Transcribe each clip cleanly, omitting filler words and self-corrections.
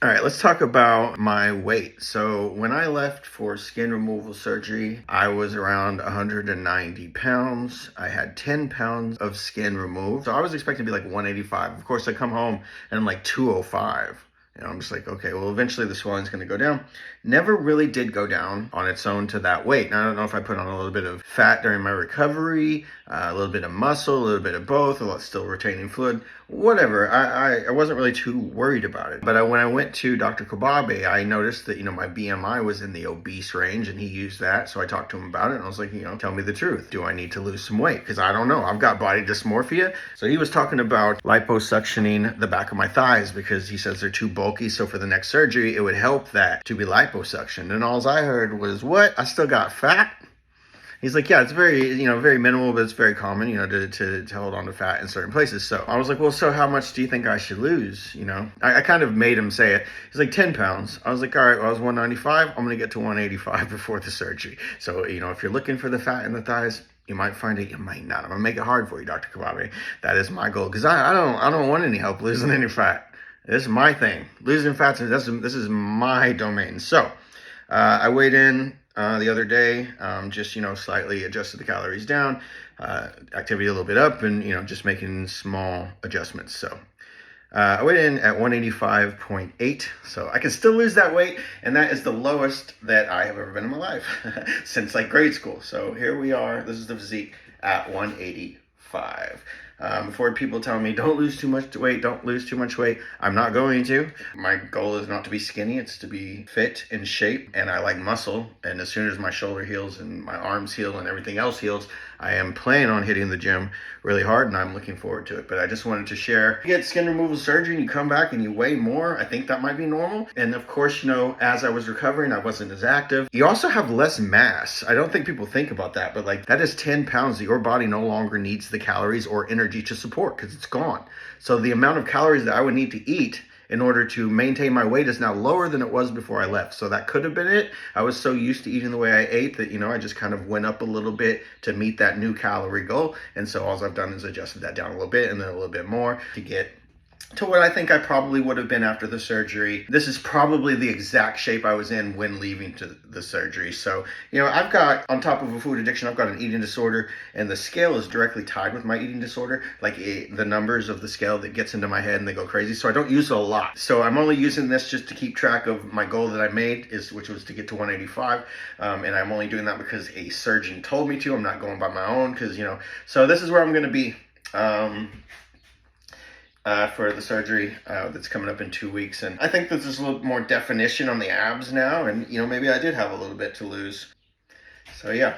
All right, let's talk about my weight. So when I left for skin removal surgery, I was around 190 pounds. I had 10 pounds of skin removed. So I was expecting to be like 185. Of course, I come home and I'm like 205. I'm just like, okay, well, eventually the swelling's going to go down. Never really did go down on its own to that weight. Now, I don't know if I put on a little bit of fat during my recovery, a little bit of muscle, a little bit of both, a lot still retaining fluid, whatever. I wasn't really too worried about it. But when I went to Dr. Kobabe, I noticed that, my BMI was in the obese range and he used that. So I talked to him about it and I was like, tell me the truth. Do I need to lose some weight? Because I don't know. I've got body dysmorphia. So he was talking about liposuctioning the back of my thighs because he says they're too bulky. So for the next surgery, it would help that to be liposuctioned. And all I heard was, what? I still got fat? He's like, yeah, it's very, very minimal, but it's very common, to hold on to fat in certain places. So I was like, well, so how much do you think I should lose? I kind of made him say it. He's like 10 pounds. I was like, all right, well, I was 195. I'm going to get to 185 before the surgery. So, if you're looking for the fat in the thighs, you might find it, you might not. I'm going to make it hard for you, Dr. Kawabe. That is my goal because I don't want any help losing any fat. This is my thing. Losing fat, this is my domain. So I weighed in the other day, just, slightly adjusted the calories down, activity a little bit up, and, just making small adjustments. So I weighed in at 185.8. So I can still lose that weight. And that is the lowest that I have ever been in my life since like grade school. So here we are. This is the physique at 185. Before people tell me, don't lose too much weight, I'm not going to. My goal is not to be skinny, it's to be fit in shape, and I like muscle. And as soon as my shoulder heals and my arms heal and everything else heals, I am planning on hitting the gym really hard, and I'm looking forward to it. But I just wanted to share, you get skin removal surgery and you come back and you weigh more, I think that might be normal. And of course, as I was recovering, I wasn't as active. You also have less mass. I don't think people think about that, but like that is 10 pounds that your body no longer needs the calories or energy to support because it's gone. So the amount of calories that I would need to eat in order to maintain my weight is now lower than it was before I left. So that could have been it. I was so used to eating the way I ate that, I just kind of went up a little bit to meet that new calorie goal. And so all I've done is adjusted that down a little bit and then a little bit more to get to what I think I probably would have been after the surgery. This is probably the exact shape I was in when leaving to the surgery. So, I've got, on top of a food addiction, I've got an eating disorder, and the scale is directly tied with my eating disorder. Like the numbers of the scale that gets into my head and they go crazy. So I don't use it a lot. So I'm only using this just to keep track of my goal that I made, which was to get to 185. And I'm only doing that because a surgeon told me to. I'm not going by my own because, so this is where I'm going to be. For the surgery that's coming up in 2 weeks. And I think that there's a little more definition on the abs now. And, maybe I did have a little bit to lose. So yeah,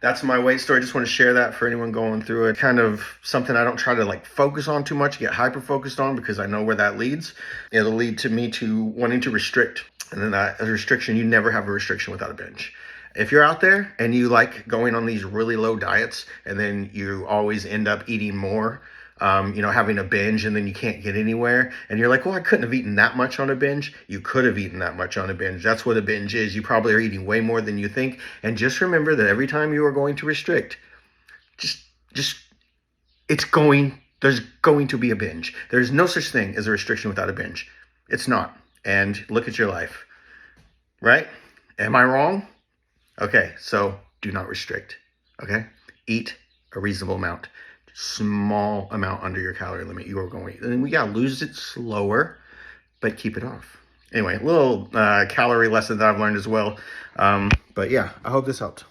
that's my weight story. Just want to share that for anyone going through it. Kind of something I don't try to focus on too much, get hyper focused on, because I know where that leads. It'll lead to me to wanting to restrict. And then that restriction, you never have a restriction without a binge. If you're out there and you like going on these really low diets and then you always end up eating more, having a binge and then you can't get anywhere. And you're like, well, I couldn't have eaten that much on a binge. You could have eaten that much on a binge. That's what a binge is. You probably are eating way more than you think. And just remember that every time you are going to restrict, there's going to be a binge. There's no such thing as a restriction without a binge. It's not. And look at your life, right? Am I wrong? Okay, so do not restrict, okay? Eat a reasonable amount. Small amount under your calorie limit you are going. And we gotta lose it slower, but keep it off. Anyway, little calorie lesson that I've learned as well. But yeah, I hope this helped.